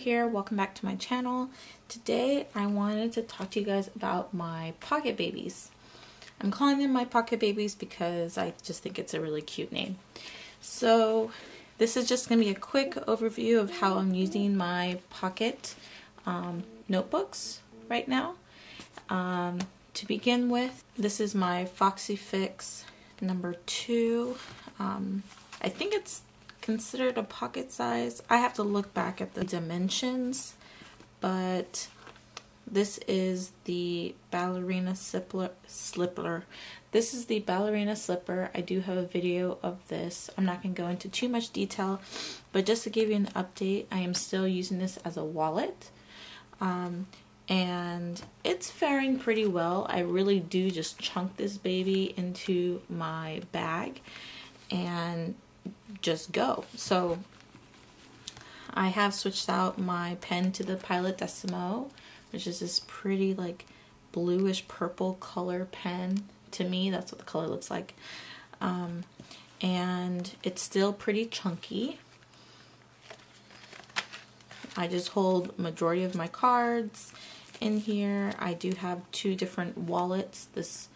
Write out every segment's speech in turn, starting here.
here. Welcome back to my channel. Today I wanted to talk to you guys about my pocket babies. I'm calling them my pocket babies because I just think it's a really cute name. So this is just going to be a quick overview of how I'm using my pocket notebooks right now. To begin with, this is my Foxy Fix number 2. I think it's considered a pocket size. I have to look back at the dimensions, but this is the Ballerina slipper. This is the Ballerina slipper. I do have a video of this. I'm not going to go into too much detail, but just to give you an update, I am still using this as a wallet. And it's faring pretty well. I really do just chunk this baby into my bag and just go. So I have switched out my pen to the Pilot Decimo, which is this pretty like bluish purple color pen. To me, that's what the color looks like. And it's still pretty chunky. I just hold majority of my cards in here. I do have 2 different wallets, this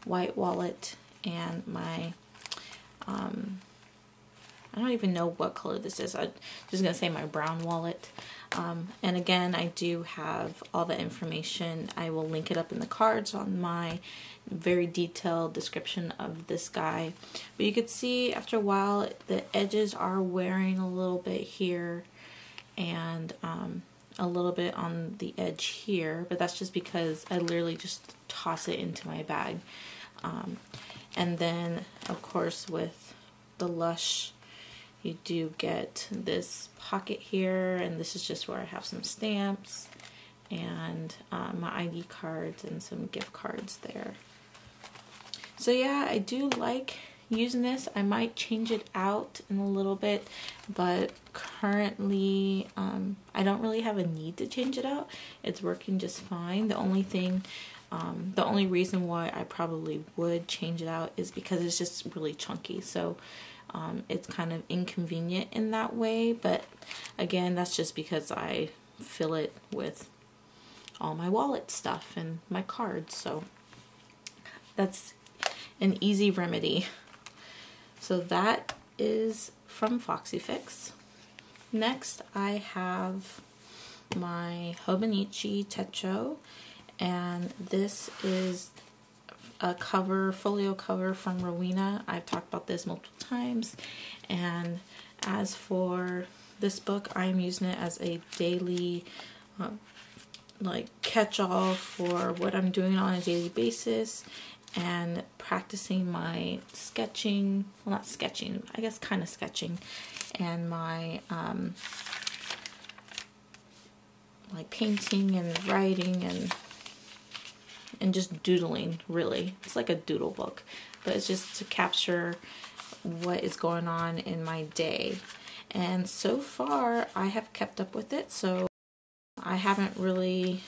white wallet and my I don't even know what color this is. I'm just going to say my brown wallet. And again, I do have all the information. I will link it up in the cards on my very detailed description of this guy. But you could see after a while, the edges are wearing a little bit here and a little bit on the edge here. But that's just because I literally just toss it into my bag. And then, of course, with the Lush, you do get this pocket here, and this is just where I have some stamps and my ID cards and some gift cards there. So yeah, I do like using this. I might change it out in a little bit, but currently I don't really have a need to change it out. It's working just fine. The only thing, the only reason why I probably would change it out is because it's just really chunky. So it's kind of inconvenient in that way, but again, that's just because I fill it with all my wallet stuff and my cards, so that's an easy remedy. So that is from Foxy Fix. Next, I have my Hobonichi Techo, and this is a cover, folio cover from Rowena. I've talked about this multiple times, and as for this book, I'm using it as a daily like catch-all for what I'm doing on a daily basis and practicing my sketching, well, not sketching, I guess kind of sketching, and my like painting and writing and just doodling, really. It's like a doodle book, but it's just to capture what is going on in my day. And so far, I have kept up with it, so I haven't really,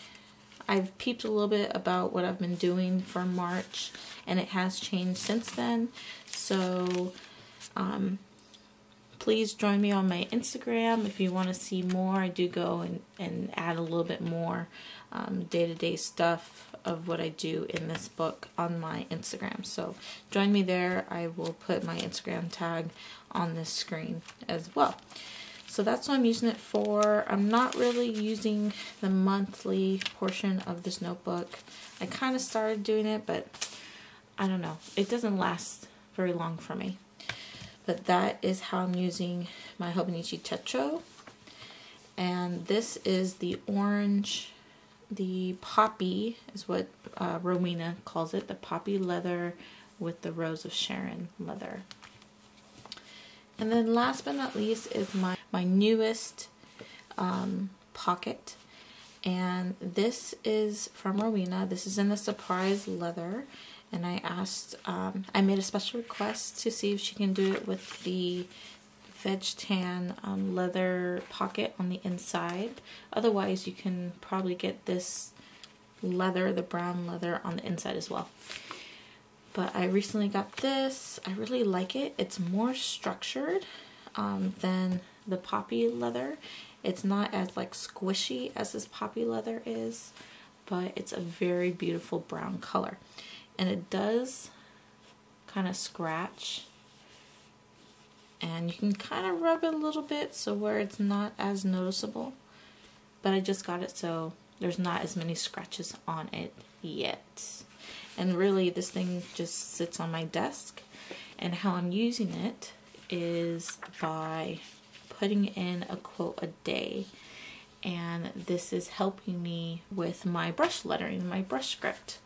I've peeped a little bit about what I've been doing for March, and it has changed since then. So please join me on my Instagram if you want to see more. I do go and add a little bit more day-to-day stuff of what I do in this book on my Instagram. So join me there. I will put my Instagram tag on this screen as well. So that's what I'm using it for. I'm not really using the monthly portion of this notebook. I kind of started doing it, but I don't know. It doesn't last very long for me. But that is how I'm using my Hobonichi Techo. And this is the orange, the poppy is what Rowena calls it, the poppy leather with the Rose of Sharron leather. And then last but not least is my newest pocket. And this is from Rowena. This is in the surprise leather. And I asked, I made a special request to see if she can do it with the veg tan leather pocket on the inside. Otherwise, you can probably get this leather, the brown leather, on the inside as well. But I recently got this. I really like it. It's more structured than the poppy leather. It's not as like squishy as this poppy leather is, but it's a very beautiful brown color. And it does kind of scratch, and you can kind of rub it a little bit so where it's not as noticeable. But I just got it so there's not as many scratches on it yet. And really this thing just sits on my desk, and how I'm using it is by putting in a quote a day. And this is helping me with my brush lettering, my brush script.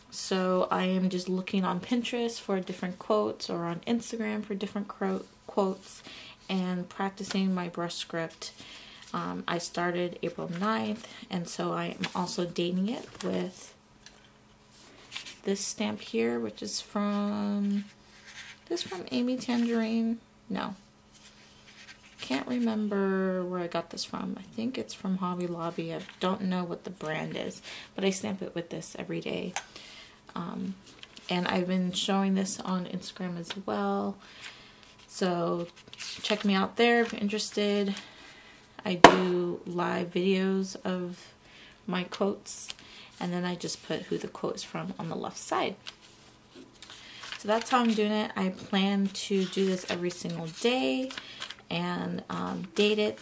So I am just looking on Pinterest for different quotes, or on Instagram for different quotes, and practicing my brush script. I started April 9th, and so I am also dating it with this stamp here, which is from Amy Tangerine. No, can't remember where I got this from. I think it's from Hobby Lobby. I don't know what the brand is, but I stamp it with this every day. And I've been showing this on Instagram as well, so check me out there if you're interested. I do live videos of my quotes, and then I just put who the quote is from on the left side. So that's how I'm doing it. I plan to do this every single day and date it,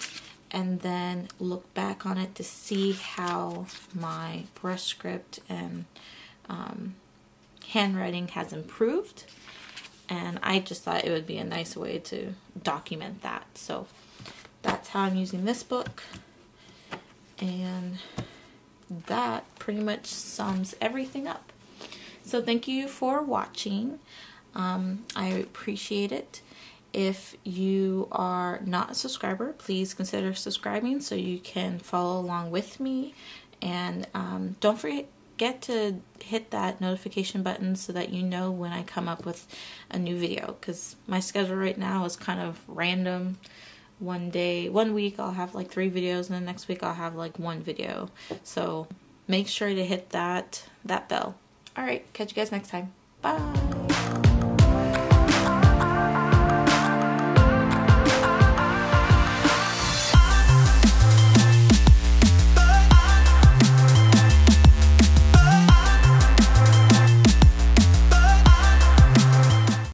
and then look back on it to see how my brush script and handwriting has improved. And I just thought it would be a nice way to document that. So that's how I'm using this book, and that pretty much sums everything up. So thank you for watching. I appreciate it. If you are not a subscriber, please consider subscribing so you can follow along with me. And don't forget to hit that notification button so that you know when I come up with a new video, because my schedule right now is kind of random. One week I'll have like 3 videos, and the next week I'll have like 1 video. So make sure to hit that bell. Alright, catch you guys next time. Bye!